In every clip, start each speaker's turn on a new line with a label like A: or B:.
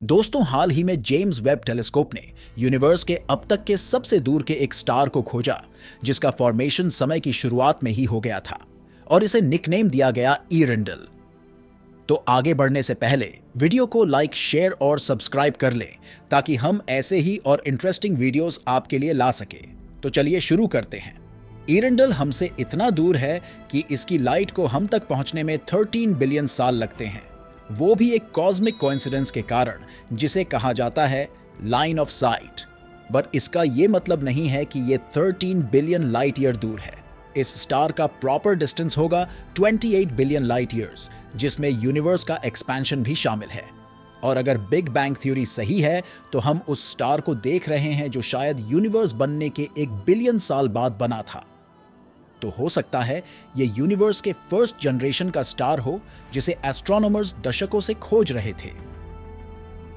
A: दोस्तों, हाल ही में James Webb telescope ने यूनिवर्स के अब तक के सबसे दूर के एक स्टार को खोजा, जिसका फॉर्मेशन समय की शुरुआत में ही हो गया था और इसे निकनेम दिया गया ईरेंडल। तो आगे बढ़ने से पहले वीडियो को लाइक, शेयर और सब्सक्राइब कर लें ताकि हम ऐसे ही और इंटरेस्टिंग वीडियोस आपके लिए ला सके। तो चलिए शुरू करते हैं। ईरेंडल हमसे इतना दूर है कि इसकी लाइट को हम तक पहुंचने में 13 बिलियन साल लगते हैं, वो भी एक कॉस्मिक कोइंसिडेंस के कारण, जिसे कहा जाता है लाइन ऑफ साइट। बट इसका ये मतलब नहीं है कि ये 13 बिलियन लाइट ईयर दूर है। इस स्टार का प्रॉपर डिस्टेंस होगा 28 बिलियन लाइट ईयर्स, जिसमें यूनिवर्स का एक्सपेंशन भी शामिल है। और अगर बिग बैंग थ्योरी सही है तो हम उस स्टार को देख रहे हैं जो शायद यूनिवर्स बनने के 1 बिलियन साल बाद बना था। तो हो सकता है ये यूनिवर्स के फर्स्ट जनरेशन का स्टार हो जिसे एस्ट्रोनॉमर्स दशकों से खोज रहे थे।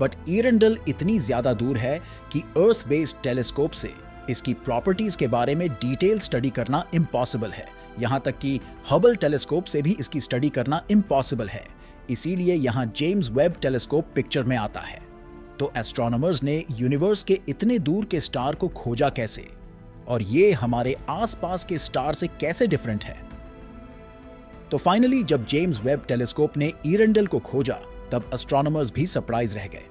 A: बट ईरेंडल इतनी ज्यादा दूर है कि अर्थ बेस्ड टेलीस्कोप से इसकी प्रॉपर्टीज के बारे में डिटेल स्टडी करना इम्पॉसिबल है। यहां तक कि हबल टेलीस्कोप से भी इसकी स्टडी करना इम्पॉसिबल है। इसीलिए यहां जेम्स वेब टेलीस्कोप पिक्चर में आता है। तो एस्ट्रोनॉमर्स ने यूनिवर्स के इतने दूर के स्टार को खोजा कैसे, और ये हमारे आसपास के स्टार से कैसे डिफरेंट है। तो फाइनली जब जेम्स वेब टेलीस्कोप ने ईरेंडल को खोजा, तब एस्ट्रोनॉमर्स भी सरप्राइज रह गए।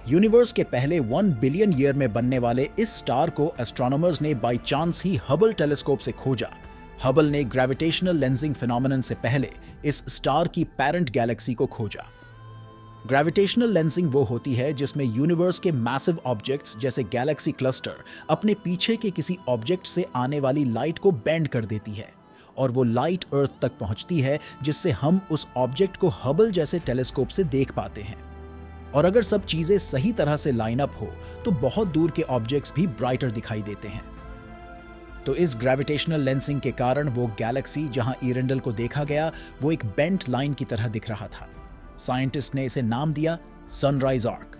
A: यूनिवर्स के पहले 1 बिलियन ईयर में बनने वाले इस स्टार को एस्ट्रोनॉमर्स ने by chance he Hubble telescope से खोजा। हबल ने ग्रेविटेशनल लेंसिंग फिनोमेनन से पहले इस स्टार की पेरेंट गैलेक्सी को खोजा। ग्रेविटेशनल लेंसिंग वो होती है जिसमें यूनिवर्स के मैसिव ऑब्जेक्ट्स जैसे गैलेक्सी क्लस्टर अपने पीछे के किसी ऑब्जेक्ट से आने वाली लाइट को बेंड कर देती है और वो लाइट अर्थ तक पहुंचती है, जिससे हम उस ऑब्जेक्ट को हबल जैसे टेलीस्कोप से देख पाते हैं। और अगर सब चीजें सही तरह से लाइन अप हो तो बहुत दूर के ऑब्जेक्ट्स भी ब्राइटर दिखाई देते हैं। तो इस ग्रेविटेशनल लेंसिंग के कारण वो गैलेक्सी जहां ईरेंडल को देखा गया, वो एक बेंट लाइन की तरह दिख रहा था। साइंटिस्ट ने इसे नाम दिया सनराइज आर्क।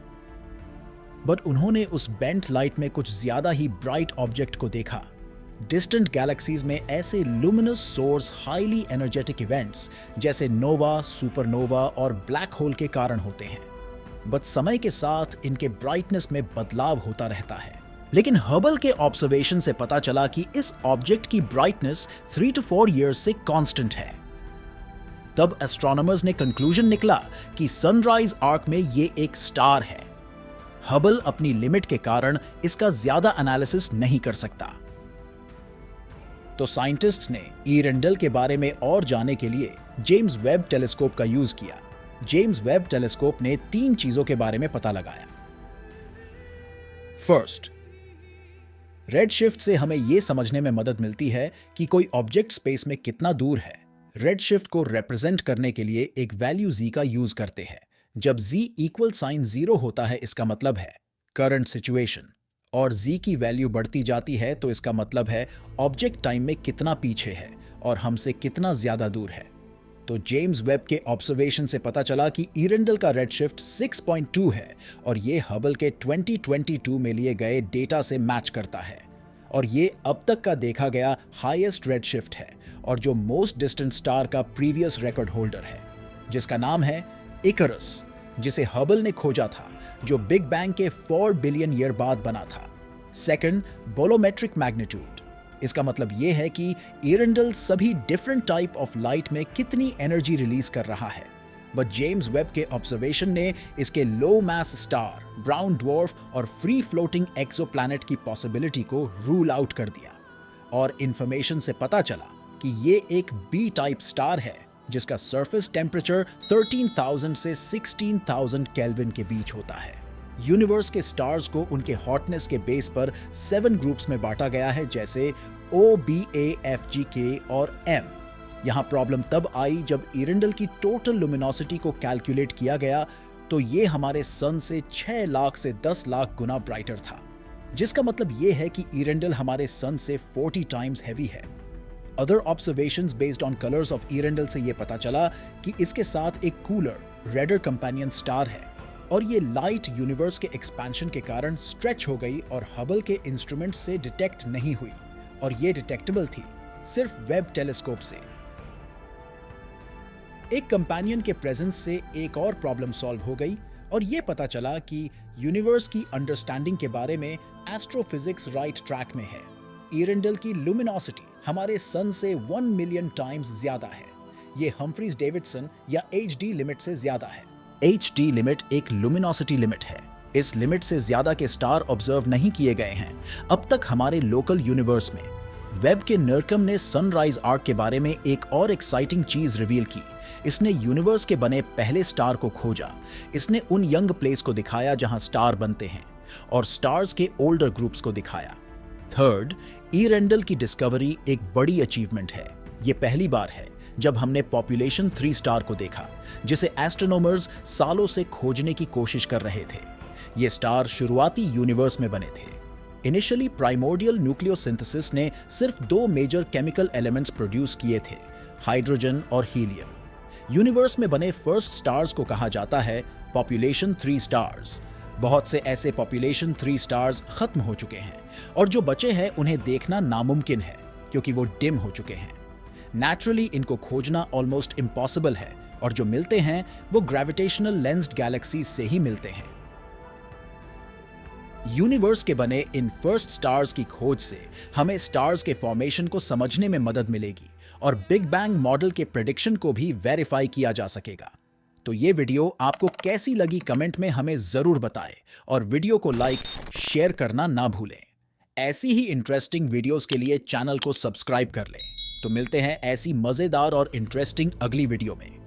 A: बट उन्होंने उस बेंट लाइट में कुछ ज्यादा ही ब्राइट ऑब्जेक्ट को देखा। डिस्टेंट गैलेक्सीज में ऐसे luminous source highly energetic events जैसे नोवा, सुपरनोवा और ब्लैक होल के कारण होते हैं। बट समय के साथ इनके ब्राइटनेस में बदलाव होता रहता है। लेकिन हबल के ऑब्जर्वेशन से पता चला कि इस ऑब्जेक्ट की ब्राइटनेस 3 to 4 इयर्स से कांस्टेंट है। तब एस्ट्रोनॉमर्स ने कंक्लूजन निकला कि सनराइज आर्क में ये एक स्टार है। हबल अपनी लिमिट के कारण इसका ज्यादा एनालिसिस नहीं कर सकता। तो साइंटिस्ट्स ने ईरेंडल के बारे में और जानने के लिए जेम्स वेब टेलीस्कोप का यूज किया। जेम्स वेब टेलीस्कोप ने 3 चीजों के बारे में पता लगाया। फर्स्ट, रेडशिफ्ट से हमें यह समझने में मदद मिलती है कि कोई ऑब्जेक्ट स्पेस में कितना दूर है। रेडशिफ्ट को रिप्रेजेंट करने के लिए एक वैल्यू z का यूज करते हैं। जब z इक्वल साइन 0 होता है, इसका मतलब है करंट सिचुएशन, और z की वैल्यू बढ़ती जाती है तो इसका मतलब है ऑब्जेक्ट टाइम में कितना पीछे है और हमसे कितना ज्यादा दूर है। तो जेम्स वेब के ऑब्जर्वेशन से पता चला कि ईरेंडल का रेडशिफ्ट 6.2 है और ये हबल के 2022 में लिए गए डेटा से मैच करता है। और ये अब तक का देखा गया हाईएस्ट रेडशिफ्ट है और जो मोस्ट डिस्टेंट स्टार का प्रीवियस रिकॉर्ड होल्डर है, जिसका नाम है इकरस, जिसे हबल ने खोजा था, जो बिग बैंग के 4 बिलियन ईयर बाद बना था। Second, bolometric magnitude. इसका मतलब यह है कि ईरेंडल सभी डिफरेंट टाइप ऑफ लाइट में कितनी एनर्जी रिलीज कर रहा है। बट जेम्स वेब के ऑब्जर्वेशन ने इसके लो मास स्टार, ब्राउन ड्वार्फ और फ्री फ्लोटिंग एक्सोप्लैनेट की पॉसिबिलिटी को रूल आउट कर दिया। और इंफॉर्मेशन से पता चला कि ये एक बी टाइप स्टार है जिसका सरफेस टेम्परेचर 13,000 से 16,000 केल्विन के बीच होता है। यूनिवर्स के स्टार्स को उनके हॉटनेस के बेस पर 7 ग्रुप्स में बांटा गया है, जैसे O, B, A, F, G, K और M। यहां प्रॉब्लम तब आई जब ईरेंडल की टोटल लुमिनोसिटी को कैलकुलेट किया गया तो ये हमारे सन से 6 लाख से 10 लाख गुना ब्राइटर था, जिसका मतलब ये है कि ईरेंडल हमारे सन से 40 टाइम्स हैवी है। Other observations based on colours of Earendel से ये पता चला कि इसके साथ एक कूलर, रेडर कंपेनियन स्टार है और ये लाइट यूनिवर्स के एक्सपेंशन के कारण स्ट्रेच हो गई और हबल के इंस्ट्रूमेंट से डिटेक्ट नहीं हुई, और ये डिटेक्टेबल थी सिर्फ वेब टेलीस्कोप से। एक कंपेनियन के प्रेजेंस से एक और प्रॉब्लम सॉल्व हो गई, और ये पता चला कि यूनिवर्स की अंडरस्टैंडिंग के बारे में एस्ट्रोफिजिक्स राइट ट्रैक में है। इरेंडल की लुमिनोसिटी हमारे सन से 1 मिलियन टाइम्स ज्यादा है। ये हम्फ्रीज डेविडसन या HD लिमिट से ज्यादा है। HD लिमिट एक लुमिनोसिटी लिमिट है। इस लिमिट से ज्यादा के स्टार ऑब्जर्व नहीं किए गए हैं अब तक हमारे लोकल यूनिवर्स में। वेब के नरकम ने सनराइज आर्क के बारे में एक और एक्साइटिंग चीज रिवील की। इसने यूनिवर्स के बने पहले स्टार को खोजा। इसने उन यंग प्लेस को दिखाया जहां स्टार बनते हैं और स्टार्स के ओल्डर ग्रुप्स को दिखाया। थर्ड, इरेंडल की डिस्कवरी एक बड़ी अचीवमेंट है। ये पहली बार है जब हमने पॉपुलेशन 3 स्टार को देखा, जिसे एस्ट्रोनॉमर्स सालों से खोजने की कोशिश कर रहे थे। ये स्टार शुरुआती यूनिवर्स में बने थे। इनिशियली प्राइमोर्डियल न्यूक्लियोसिंथेसिस ने सिर्फ 2 मेजर केमिकल एलिमेंट्स प्रोड्यूस किए थे, हाइड्रोजन और हीलियम। यूनिवर्स में बने फर्स्ट स्टार्स को कहा जाता है पॉपुलेशन 3 स्टार्स। बहुत से ऐसे पॉपुलेशन 3 स्टार्स खत्म हो चुके हैं और जो बचे हैं उन्हें देखना नामुमकिन है क्योंकि वो डिम हो चुके हैं। नेचुरली इनको खोजना ऑलमोस्ट इम्पॉसिबल है और जो मिलते हैं वो ग्रेविटेशनल लेंस्ड गैलेक्सीज से ही मिलते हैं। यूनिवर्स के बने इन फर्स्ट स्टार्स की खोज से हमें स्टार्स के फॉर्मेशन को समझने में मदद मिलेगी और बिग बैंग मॉडल के प्रेडिक्शन को भी वेरीफाई किया जा सकेगा। तो ये वीडियो आपको कैसी लगी कमेंट में हमें जरूर बताएं और वीडियो को लाइक शेयर करना ना भूलें। ऐसी ही इंटरेस्टिंग वीडियोस के लिए चैनल को सब्सक्राइब कर लें। तो मिलते हैं ऐसी मजेदार और इंटरेस्टिंग अगली वीडियो में।